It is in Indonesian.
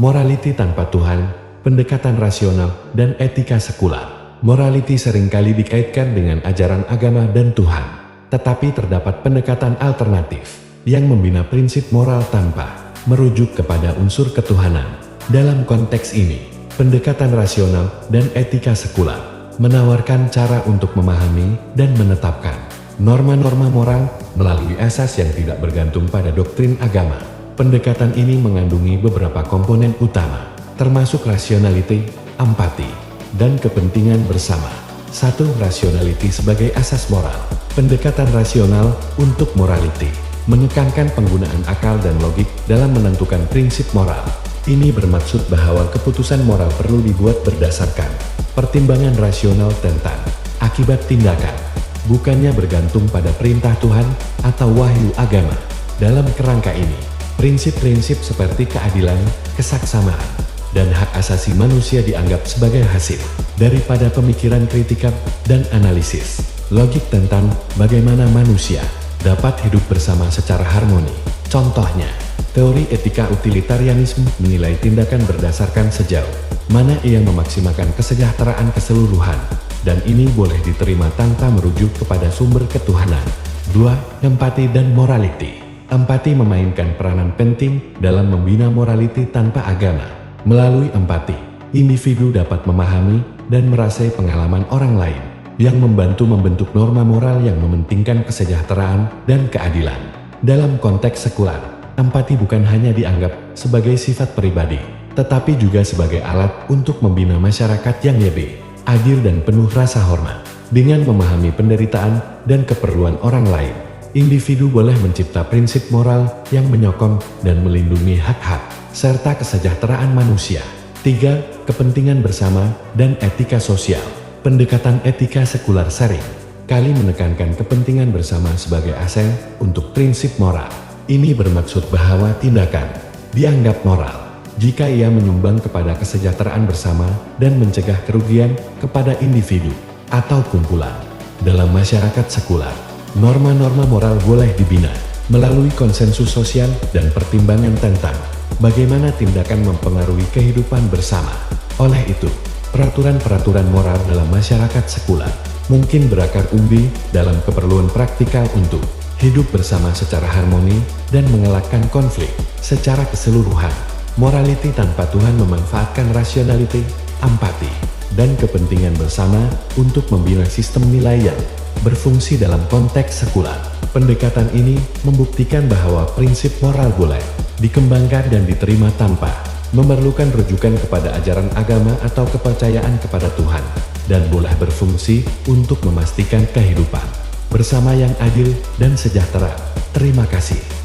Morality tanpa Tuhan, pendekatan rasional, dan etika sekular. Morality seringkali dikaitkan dengan ajaran agama dan Tuhan, tetapi terdapat pendekatan alternatif yang membina prinsip moral tanpa merujuk kepada unsur ketuhanan. Dalam konteks ini, pendekatan rasional dan etika sekular menawarkan cara untuk memahami dan menetapkan norma-norma moral melalui asas yang tidak bergantung pada doktrin agama. Pendekatan ini mengandungi beberapa komponen utama, termasuk rationality, empati, dan kepentingan bersama. 1. Rationality sebagai asas moral. Pendekatan rasional untuk morality menekankan penggunaan akal dan logik dalam menentukan prinsip moral. Ini bermaksud bahwa keputusan moral perlu dibuat berdasarkan pertimbangan rasional tentang akibat tindakan, bukannya bergantung pada perintah Tuhan atau wahyu agama. Dalam kerangka ini, prinsip-prinsip seperti keadilan, kesaksamaan, dan hak asasi manusia dianggap sebagai hasil daripada pemikiran kritikal dan analisis logik tentang bagaimana manusia dapat hidup bersama secara harmoni. Contohnya, teori etika utilitarianisme menilai tindakan berdasarkan sejauh mana ia memaksimalkan kesejahteraan keseluruhan, dan ini boleh diterima tanpa merujuk kepada sumber ketuhanan. 2. Empati dan morality. Empati memainkan peranan penting dalam membina morality tanpa agama. Melalui empati, individu dapat memahami dan merasai pengalaman orang lain, yang membantu membentuk norma moral yang mementingkan kesejahteraan dan keadilan. Dalam konteks sekular, empati bukan hanya dianggap sebagai sifat pribadi, tetapi juga sebagai alat untuk membina masyarakat yang lebih adil dan penuh rasa hormat. Dengan memahami penderitaan dan keperluan orang lain, individu boleh mencipta prinsip moral yang menyokong dan melindungi hak-hak serta kesejahteraan manusia. 3. Kepentingan bersama dan etika sosial. Pendekatan etika sekular sering kali menekankan kepentingan bersama sebagai asas untuk prinsip moral. Ini bermaksud bahwa tindakan dianggap moral jika ia menyumbang kepada kesejahteraan bersama dan mencegah kerugian kepada individu atau kumpulan. Dalam masyarakat sekular, norma-norma moral boleh dibina melalui konsensus sosial dan pertimbangan tentang bagaimana tindakan mempengaruhi kehidupan bersama. Oleh itu, peraturan-peraturan moral dalam masyarakat sekular mungkin berakar umbi dalam keperluan praktikal untuk hidup bersama secara harmoni dan mengelakkan konflik secara keseluruhan. Morality tanpa Tuhan memanfaatkan rationality, empati, dan kepentingan bersama untuk membina sistem nilai yang berfungsi dalam konteks sekular. Pendekatan ini membuktikan bahwa prinsip moral boleh dikembangkan dan diterima tanpa memerlukan rujukan kepada ajaran agama atau kepercayaan kepada Tuhan, dan boleh berfungsi untuk memastikan kehidupan bersama yang adil dan sejahtera. Terima kasih.